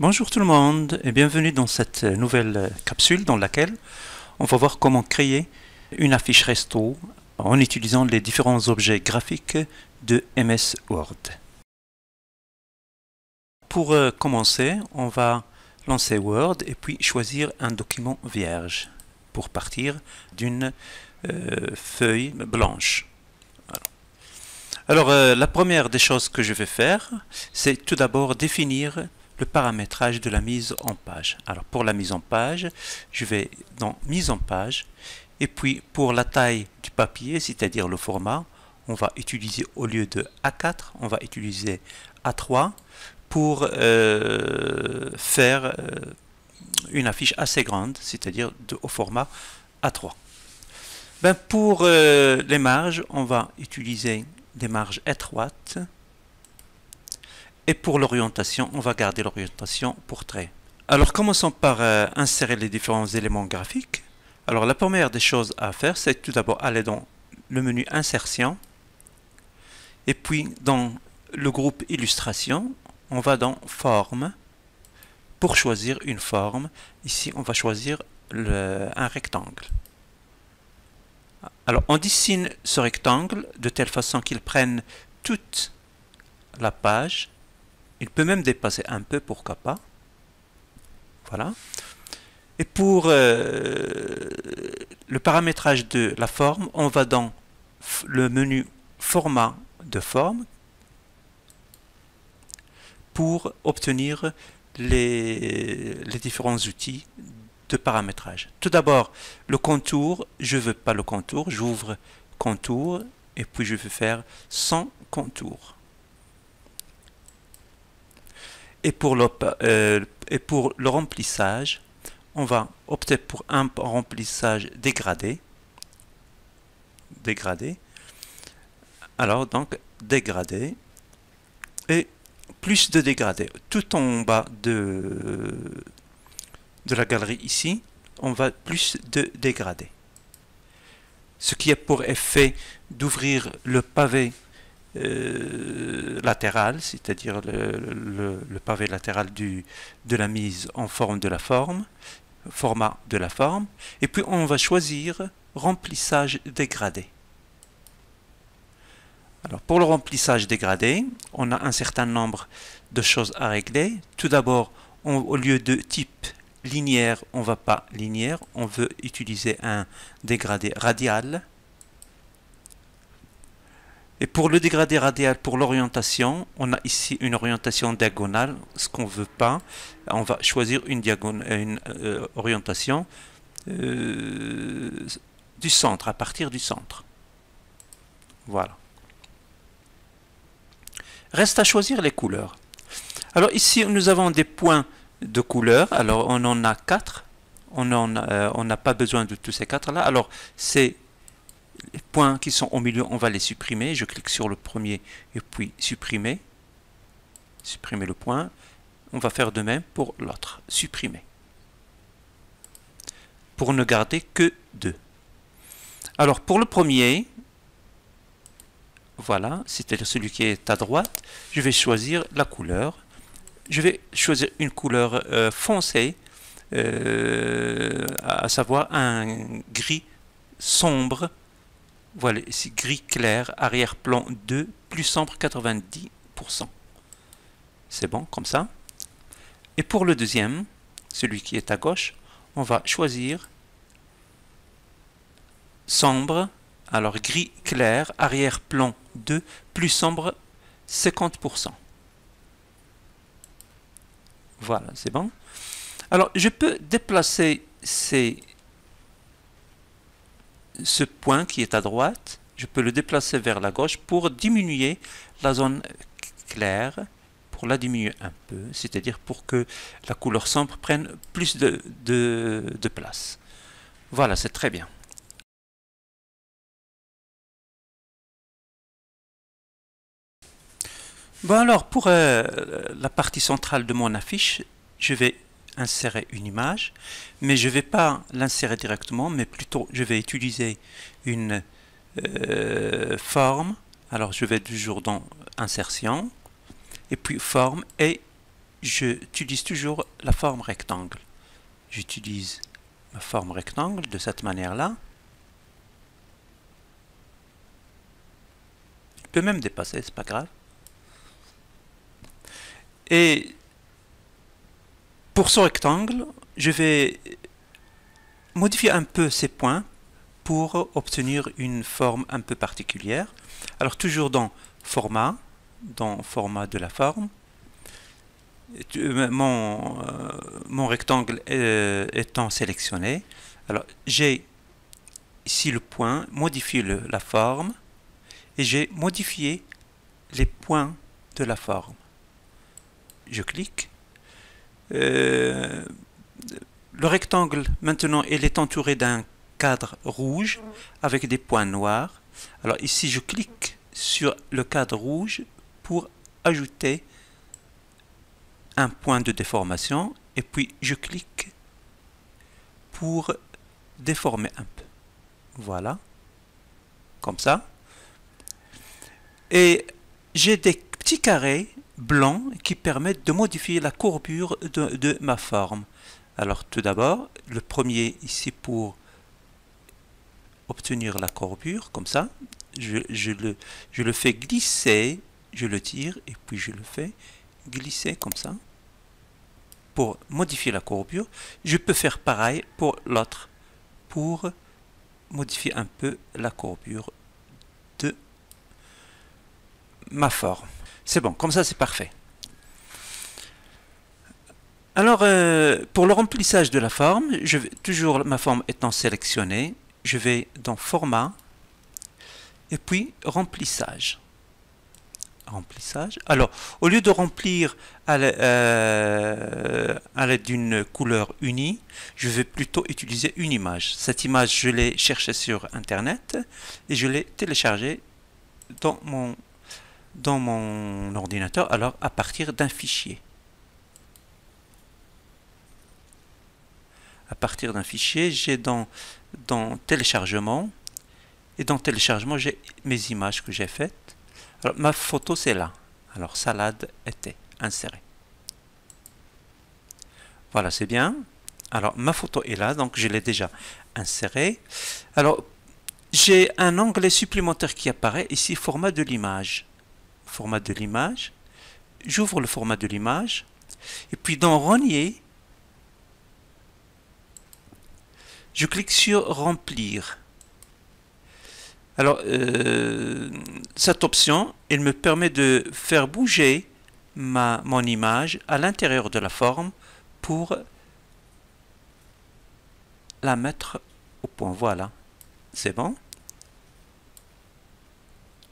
Bonjour tout le monde et bienvenue dans cette nouvelle capsule dans laquelle on va voir comment créer une affiche resto en utilisant les différents objets graphiques de MS Word. Pour commencer, on va lancer Word et puis choisir un document vierge pour partir d'une feuille blanche. Alors, la première des choses que je vais faire, c'est tout d'abord définir le paramétrage de la mise en page. Alors, pour la mise en page, je vais dans mise en page, et puis pour la taille du papier, c'est-à-dire le format, on va utiliser au lieu de A4, on va utiliser A3 pour faire une affiche assez grande, c'est-à-dire au format A3. Pour les marges, on va utiliser des marges étroites. Et pour l'orientation, on va garder l'orientation pour trait. Alors commençons par insérer les différents éléments graphiques. Alors la première des choses à faire, c'est tout d'abord aller dans le menu Insertion. Et puis dans le groupe Illustration, on va dans Forme. Pour choisir une forme, ici on va choisir un rectangle. Alors on dessine ce rectangle de telle façon qu'il prenne toute la page. Il peut même dépasser un peu, pourquoi pas. Voilà. Et pour le paramétrage de la forme, on va dans le menu Format de forme pour obtenir les différents outils de paramétrage. Tout d'abord, le contour, je ne veux pas le contour, j'ouvre contour et puis je vais faire sans contour. Et pour le remplissage, on va opter pour un remplissage dégradé. Alors donc dégradé et plus de dégradé. Tout en bas de la galerie ici, on va plus de dégradé. Ce qui a pour effet d'ouvrir le pavé latéral, c'est-à-dire le pavé latéral de la mise en forme de la forme, format de la forme, et puis on va choisir remplissage dégradé. Alors pour le remplissage dégradé, on a un certain nombre de choses à régler. Tout d'abord, au lieu de type linéaire, on ne va pas linéaire, on veut utiliser un dégradé radial. Et pour le dégradé radial, pour l'orientation, on a ici une orientation diagonale, ce qu'on ne veut pas. On va choisir une orientation du centre, à partir du centre. Voilà. Reste à choisir les couleurs. Alors ici, nous avons des points de couleur. Alors on en a 4. On n'a pas besoin de tous ces 4-là. Alors ces points qui sont au milieu, on va les supprimer. Je clique sur le premier et puis supprimer. Supprimer le point. On va faire de même pour l'autre. Supprimer. Pour ne garder que 2. Alors pour le premier, voilà, c'est-à-dire celui qui est à droite, je vais choisir la couleur. Je vais choisir une couleur foncée, à savoir un gris sombre. Voilà, ici gris clair, arrière-plan 2, plus sombre 90%. C'est bon, comme ça. Et pour le deuxième, celui qui est à gauche, on va choisir sombre, alors gris clair, arrière-plan 2, plus sombre 50%. Voilà, c'est bon. Alors, je peux déplacer ce point qui est à droite, je peux le déplacer vers la gauche pour diminuer la zone claire, pour la diminuer un peu, c'est-à-dire pour que la couleur sombre prenne plus de place. Voilà, c'est très bien. Bon alors, pour la partie centrale de mon affiche, je vais insérer une image, mais je ne vais pas l'insérer directement, mais plutôt je vais utiliser une forme. Alors je vais toujours dans Insertion, et puis Forme et j'utilise toujours la forme rectangle. J'utilise ma forme rectangle de cette manière-là. Je peux même dépasser, c'est pas grave. Et pour ce rectangle, je vais modifier un peu ces points pour obtenir une forme un peu particulière. Alors toujours dans format de la forme, mon rectangle étant sélectionné, alors j'ai ici le point, modifier la forme, et j'ai modifié les points de la forme. Je clique. Le rectangle, maintenant, il est entouré d'un cadre rouge avec des points noirs. Alors ici, je clique sur le cadre rouge pour ajouter un point de déformation et puis je clique pour déformer un peu. Voilà, comme ça. Et j'ai des petits carrés blancs qui permettent de modifier la courbure de ma forme. Alors tout d'abord, le premier ici pour obtenir la courbure, comme ça, je le fais glisser, je le tire et puis je le fais glisser comme ça pour modifier la courbure. Je peux faire pareil pour l'autre pour modifier un peu la courbure de ma forme. C'est bon, comme ça c'est parfait. Alors, pour le remplissage de la forme, toujours ma forme étant sélectionnée, je vais dans Format, et puis Remplissage. Remplissage. Alors, au lieu de remplir à l'aide d'une couleur unie, je vais plutôt utiliser une image. Cette image, je l'ai cherchée sur Internet, et je l'ai téléchargée dans mon ordinateur, alors à partir d'un fichier. À partir d'un fichier, j'ai dans téléchargement, et dans téléchargement, j'ai mes images que j'ai faites. Alors, ma photo, c'est là. Alors, salade était insérée. Voilà, c'est bien. Alors, ma photo est là, donc je l'ai déjà insérée. Alors, j'ai un onglet supplémentaire qui apparaît ici, format de l'image. Format de l'image. J'ouvre le format de l'image. Et puis, dans Renier, je clique sur Remplir. Alors, cette option, elle me permet de faire bouger mon image à l'intérieur de la forme pour la mettre au point. Voilà, c'est bon.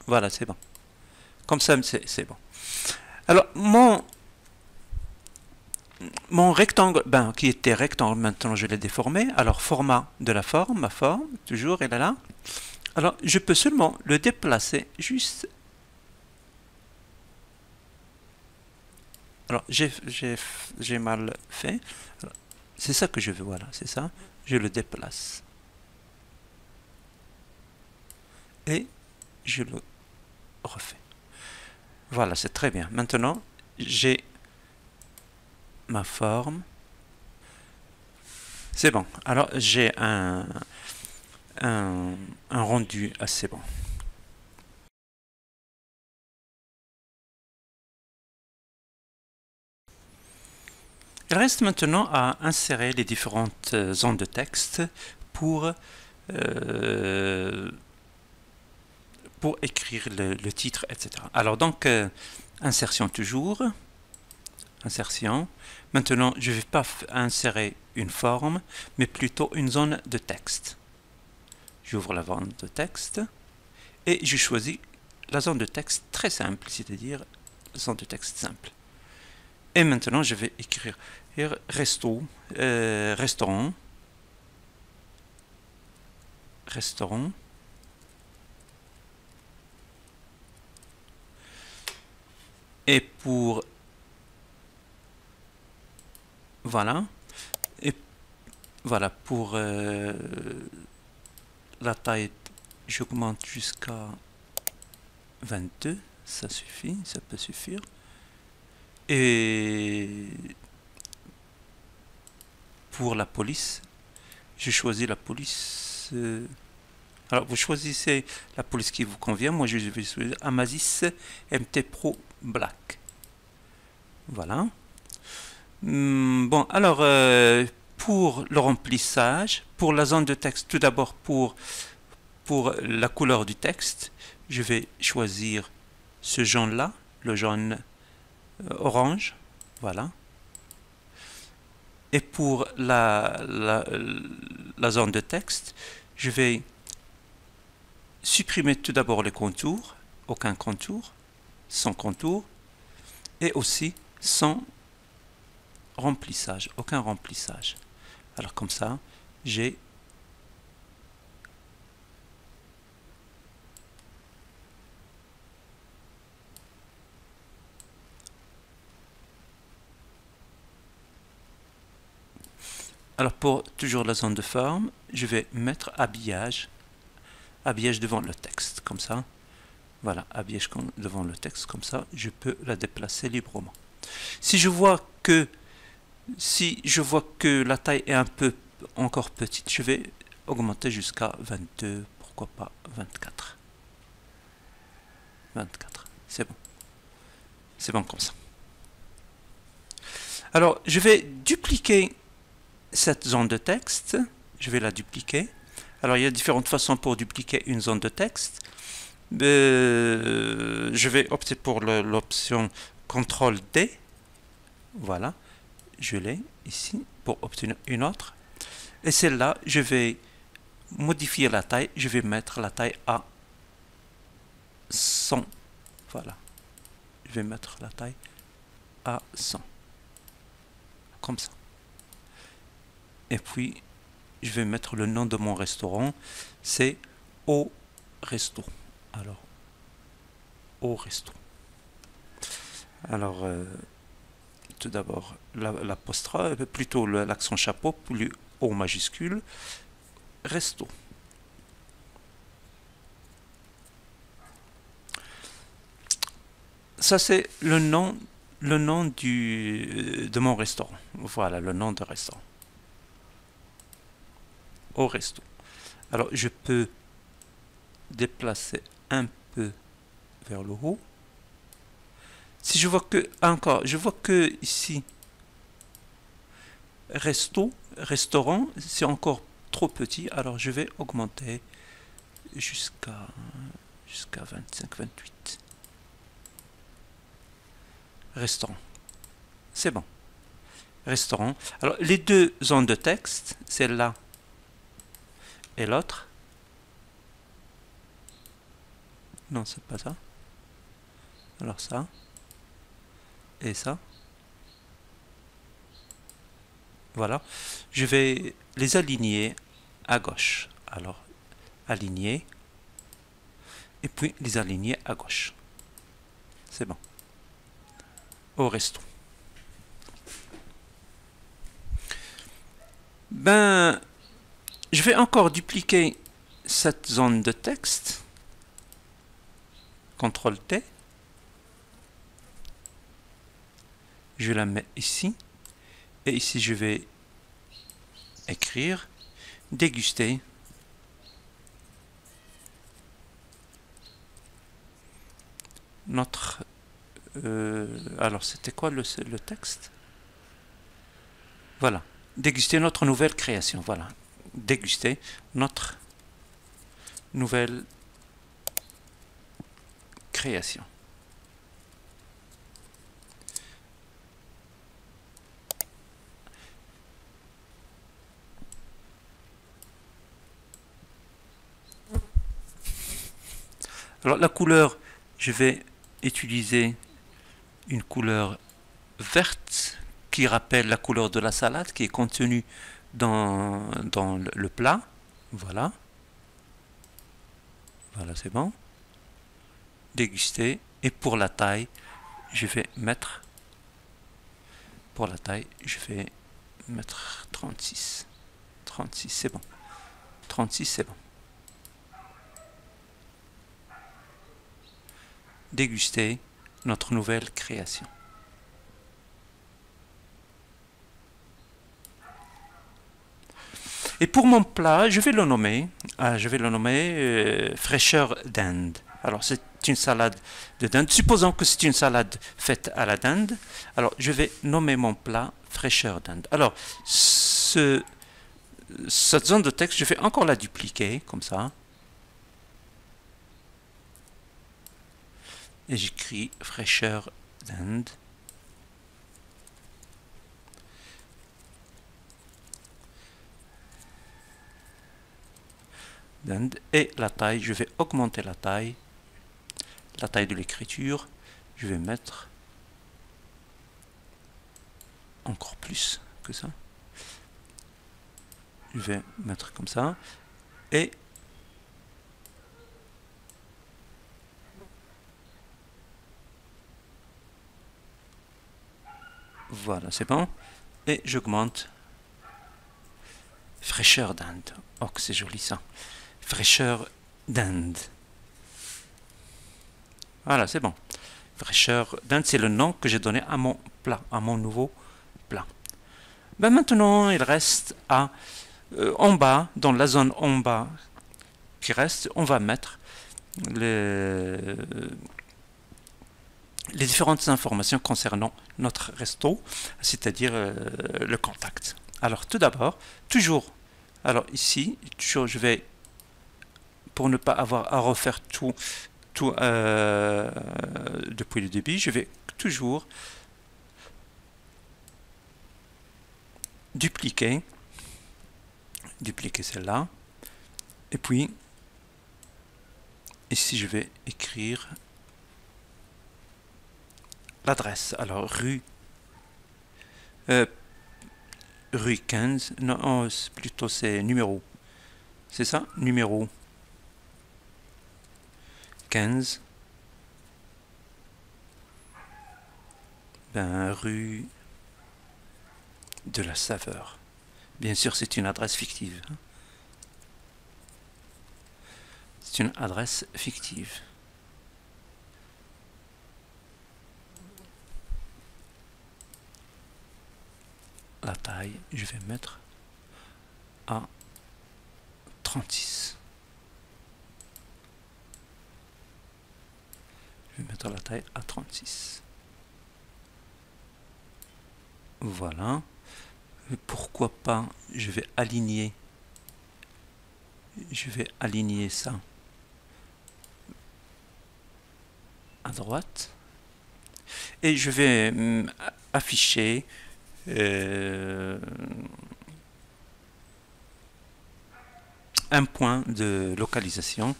Voilà, c'est bon. Comme ça, c'est bon. Alors, mon rectangle, qui était rectangle, maintenant je l'ai déformé. Alors, format de la forme, ma forme, toujours, elle est là. Alors, je peux seulement le déplacer juste. Alors, j'ai mal fait. C'est ça que je veux, voilà, c'est ça. Je le déplace. Et je le refais. Voilà, c'est très bien. Maintenant, j'ai ma forme. C'est bon. Alors, j'ai un rendu assez bon. Il reste maintenant à insérer les différentes zones de texte pour écrire le titre, etc. Alors donc, insertion toujours. Insertion. Maintenant, je ne vais pas insérer une forme, mais plutôt une zone de texte. J'ouvre la zone de texte et je choisis la zone de texte très simple, c'est-à-dire la zone de texte simple. Et maintenant, je vais écrire restaurant, restaurant. Et pour voilà, et voilà pour la taille, j'augmente jusqu'à 22, ça suffit, ça peut suffire. Et pour la police, je choisis la police. Alors, vous choisissez la police qui vous convient. Moi, je vais choisir Amasis MT Pro Black. Voilà. Bon, alors, pour le remplissage, pour la zone de texte, tout d'abord pour la couleur du texte, je vais choisir ce jaune-là, le jaune orange. Voilà. Et pour la zone de texte, je vais supprimer tout d'abord les contours, aucun contour, sans contour, et aussi sans remplissage, aucun remplissage. Alors comme ça, j'ai alors pour toujours la zone de forme, je vais mettre habillage devant le texte, comme ça. Voilà, habillage devant le texte, comme ça, je peux la déplacer librement. Si je vois que la taille est un peu encore petite, je vais augmenter jusqu'à 22, pourquoi pas 24. 24, c'est bon. C'est bon comme ça. Alors, je vais dupliquer cette zone de texte. Je vais la dupliquer. Alors, il y a différentes façons pour dupliquer une zone de texte. Je vais opter pour l'option CTRL D. Voilà. Je l'ai ici pour obtenir une autre. Et celle-là, je vais modifier la taille. Je vais mettre la taille à 100. Voilà. Je vais mettre la taille à 100. Comme ça. Et puis, je vais mettre le nom de mon restaurant. C'est Au Resto. Alors, Au Resto. Alors, tout d'abord, l'apostrophe, plutôt l'accent chapeau, plus O majuscule, Resto. Ça, c'est le nom de mon restaurant. Voilà, le nom de restaurant. Au Resto. Alors, je peux déplacer un peu vers le haut. Si je vois que, encore, je vois que ici, restaurant, c'est encore trop petit, alors je vais augmenter jusqu'à 25, 28. Restaurant. C'est bon. Restaurant. Alors, les deux zones de texte, celle-là et l'autre. Non, c'est pas ça. Alors ça. Et ça. Voilà. Je vais les aligner à gauche. Alors, aligner. Et puis les aligner à gauche. C'est bon. Au resto. Ben, je vais encore dupliquer cette zone de texte. CTRL T. Je la mets ici. Et ici, je vais écrire déguster. Notre... alors, c'était quoi le texte? Voilà. Déguster notre nouvelle création. Voilà. Déguster notre nouvelle création. Alors la couleur, je vais utiliser une couleur verte qui rappelle la couleur de la salade qui est contenue dans le plat. Voilà. Voilà, c'est bon. Déguster. Et pour la taille, je vais mettre... Pour la taille, je vais mettre 36. 36, c'est bon. 36, c'est bon. Déguster notre nouvelle création. Et pour mon plat, je vais le nommer, fraîcheur d'Inde. Alors c'est une salade de dinde. Supposons que c'est une salade faite à la dinde. Alors je vais nommer mon plat fraîcheur d'Inde. Alors cette zone de texte, je vais encore la dupliquer comme ça. Et j'écris fraîcheur d'Inde. Et la taille, je vais augmenter la taille de l'écriture, je vais mettre encore plus que ça. Je vais mettre comme ça. Et voilà, c'est bon. Et j'augmente fraîcheur d'Inde. Oh, que c'est joli ça. Fraîcheur d'Inde. Voilà, c'est bon. Fraîcheur d'Inde, c'est le nom que j'ai donné à mon plat, à mon nouveau plat. Ben maintenant, il reste en bas, dans la zone en bas qui reste, on va mettre les différentes informations concernant notre resto, c'est-à-dire le contact. Alors tout d'abord, alors ici, je vais, pour ne pas avoir à refaire tout depuis le début, je vais toujours dupliquer celle-là, et puis ici je vais écrire l'adresse. Alors rue 15, non, plutôt c'est numéro, c'est ça, numéro 15, rue de la Saveur. Bien sûr, c'est une adresse fictive. C'est une adresse fictive. La taille, je vais mettre à 36. Je vais mettre la taille à 36. Voilà. Et pourquoi pas, je vais aligner ça à droite. Et je vais afficher un point de localisation.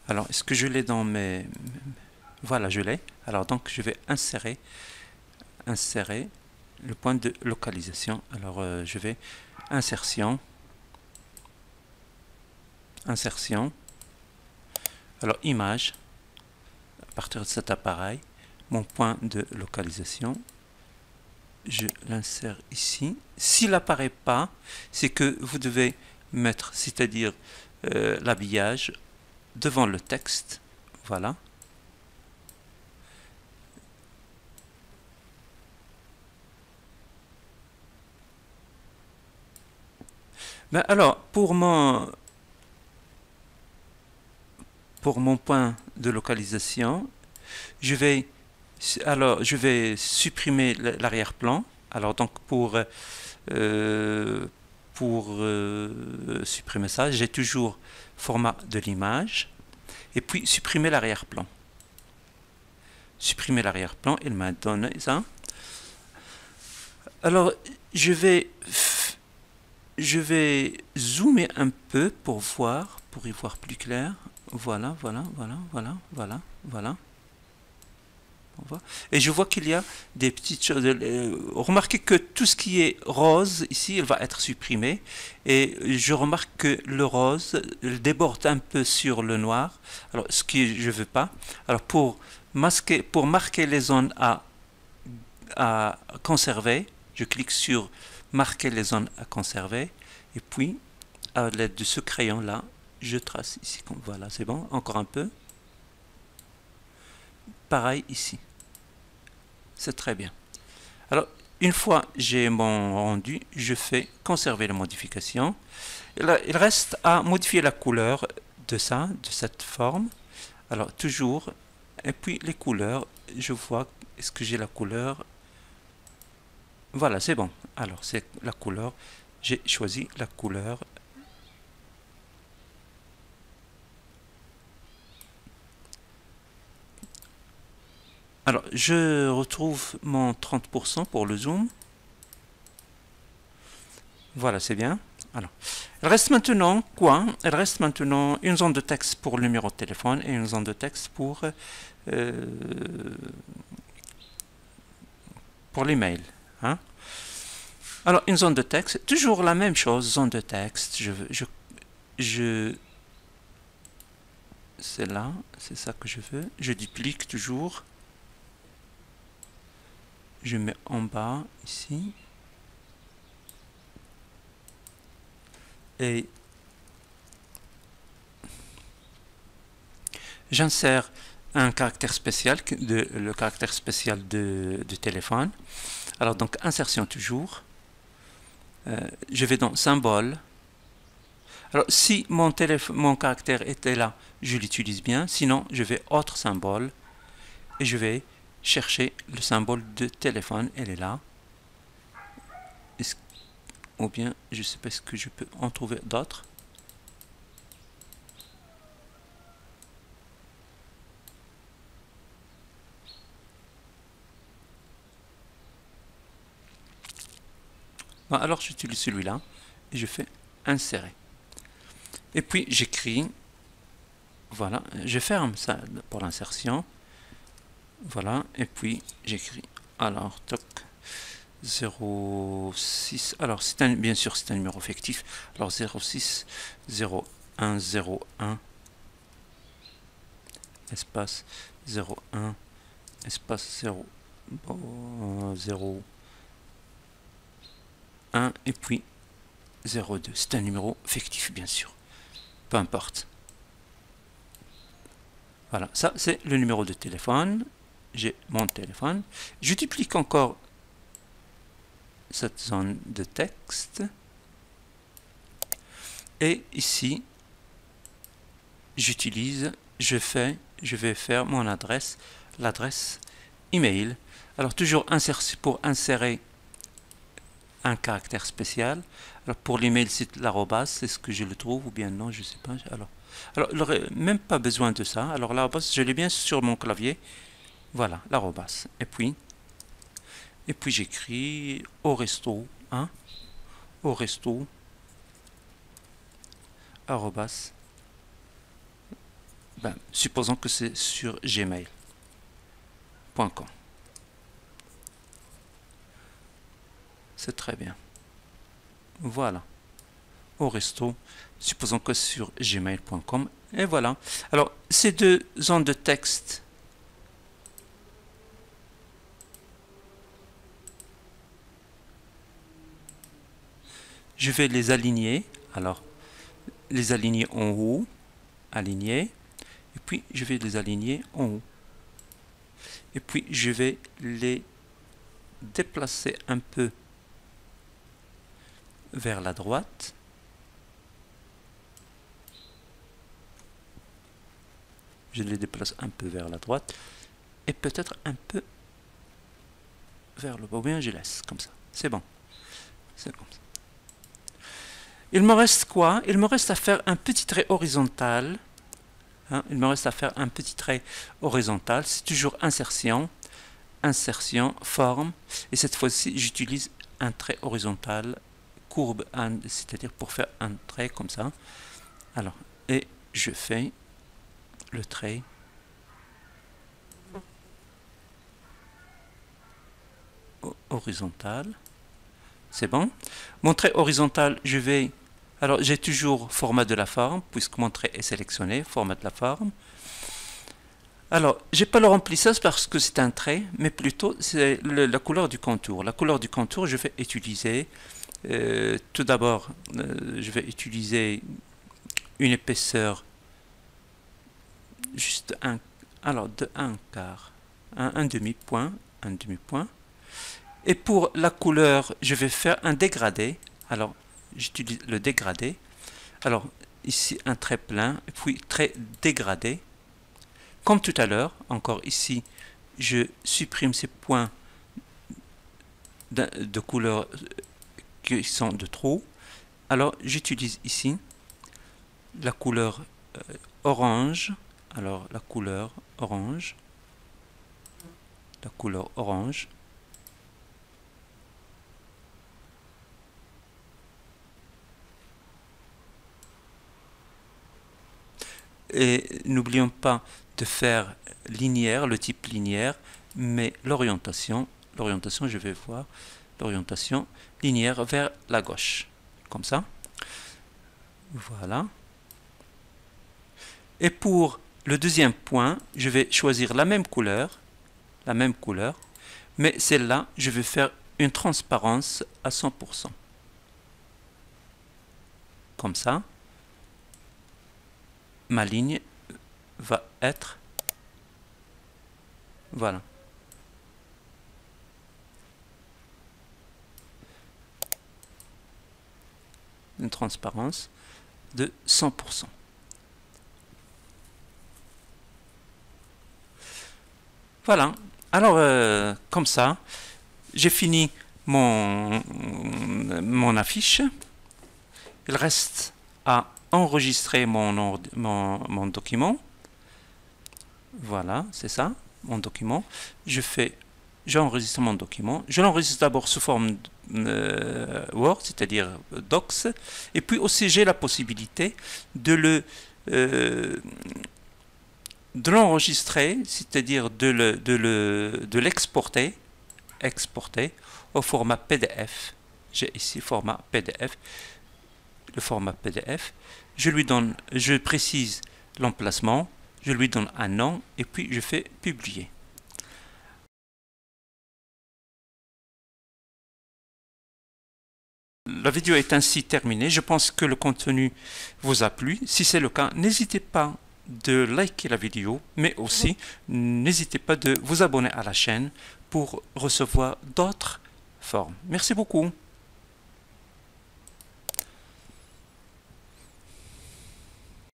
Alors, est-ce que je l'ai dans mes... Voilà, je l'ai. Alors, donc, je vais insérer le point de localisation. Alors, je vais insertion. Alors, image. À partir de cet appareil, mon point de localisation. Je l'insère ici. S'il n'apparaît pas, c'est que vous devez mettre, c'est-à-dire l'habillage devant le texte. Voilà. Ben alors, pour mon point de localisation, je vais supprimer l'arrière-plan. Alors donc pour supprimer ça, j'ai toujours format de l'image et puis supprimer l'arrière-plan. Supprimer l'arrière-plan, il m'a donné ça. Alors je vais zoomer un peu pour y voir plus clair. Voilà. Et je vois qu'il y a des petites choses. Remarquez que tout ce qui est rose ici, il va être supprimé. Et je remarque que le rose déborde un peu sur le noir. Alors, ce que je veux pas. Alors, pour marquer les zones à conserver, je clique sur marquer les zones à conserver. Et puis, à l'aide de ce crayon-là, je trace ici. Voilà, c'est bon. Encore un peu. Pareil ici. C'est très bien. Alors, une fois j'ai mon rendu, je fais conserver la modification. Et là, il reste à modifier la couleur de ça, de cette forme. Alors toujours, et puis les couleurs, je vois, est-ce que j'ai la couleur? Voilà, c'est bon. Alors c'est la couleur, j'ai choisi la couleur. Alors je retrouve mon 30% pour le zoom. Voilà, c'est bien. Alors, il reste maintenant quoi? Il reste maintenant une zone de texte pour le numéro de téléphone et une zone de texte pour l'email. Hein? Alors, une zone de texte, toujours la même chose, zone de texte. C'est là, c'est ça que je veux. Je duplique toujours. Je mets en bas ici. Et j'insère un caractère spécial, le caractère spécial de téléphone. Alors donc insertion toujours. Je vais dans symbole. Alors si mon caractère était là, je l'utilise bien. Sinon, je vais autre symbole et je vais chercher le symbole de téléphone. Elle est là. Ou bien, je ne sais pas, est-ce que je peux en trouver d'autres? Bon, alors j'utilise celui-là et je fais insérer. Et puis j'écris, voilà, je ferme ça pour l'insertion. Voilà, et puis j'écris, alors, toc, 06, alors bien sûr c'est un numéro fictif, alors 06 01 01 espace 01 espace 0 1 et puis 02, c'est un numéro fictif bien sûr, peu importe. Voilà, ça c'est le numéro de téléphone, j'ai mon téléphone, je duplique encore cette zone de texte et ici j'utilise, je vais faire mon adresse, l'adresse email. Alors toujours pour insérer un caractère spécial. Alors pour l'email c'est l'arrobase, est-ce que je le trouve ou bien non, je sais pas. Alors il n'aurait même pas besoin de ça. Alors l'arrobase, je l'ai bien sur mon clavier. Voilà, l'arrobase. Et puis j'écris au resto, hein, au resto, arrobas, supposons que c'est sur gmail.com. C'est très bien. Voilà, au resto, supposons que c'est sur gmail.com. Et voilà. Alors, ces deux zones de texte, je vais les aligner. Alors, les aligner en haut, aligner, et puis je vais les aligner en haut. Et puis je vais les déplacer un peu vers la droite. Je les déplace un peu vers la droite et peut-être un peu vers le bas. Ou bien je laisse comme ça. C'est bon. C'est comme ça. Il me reste quoi? Il me reste à faire un petit trait horizontal. Hein, il me reste à faire un petit trait horizontal. C'est toujours insertion, insertion, forme. Et cette fois-ci, j'utilise un trait horizontal, courbe, c'est-à-dire pour faire un trait comme ça. Alors, et je fais le trait horizontal. C'est bon. Mon trait horizontal, je vais... Alors, j'ai toujours format de la forme, puisque mon trait est sélectionné, format de la forme. Alors, j'ai pas le remplissage parce que c'est un trait, mais plutôt c'est la couleur du contour. La couleur du contour, je vais utiliser... tout d'abord, je vais utiliser une épaisseur juste de un quart, un demi-point, Et pour la couleur, je vais faire un dégradé. Alors, j'utilise le dégradé. Alors, ici, un trait plein, puis trait dégradé. Comme tout à l'heure, encore ici, je supprime ces points de couleur qui sont de trop. Alors, j'utilise ici la couleur orange. Alors, la couleur orange. La couleur orange. Et n'oublions pas de faire linéaire, le type linéaire, mais l'orientation, je vais voir, l'orientation linéaire vers la gauche, comme ça. Voilà. Et pour le deuxième point, je vais choisir la même couleur, mais celle-là, je vais faire une transparence à 100%. Comme ça. Ma ligne va être, voilà. Une transparence de 100%. Voilà. Alors, comme ça, j'ai fini mon affiche. Il reste à enregistrer mon document. Voilà, c'est ça, mon document. J'enregistre mon document. Je l'enregistre d'abord sous forme Word, c'est-à-dire Docs. Et puis aussi, j'ai la possibilité de l'enregistrer, c'est-à-dire de l'exporter au format PDF. J'ai ici format PDF. Le format PDF, je précise l'emplacement, je lui donne un nom et puis je fais publier. La vidéo est ainsi terminée. Je pense que le contenu vous a plu. Si c'est le cas, n'hésitez pas de liker la vidéo, mais aussi n'hésitez pas de vous abonner à la chaîne pour recevoir d'autres formes. Merci beaucoup.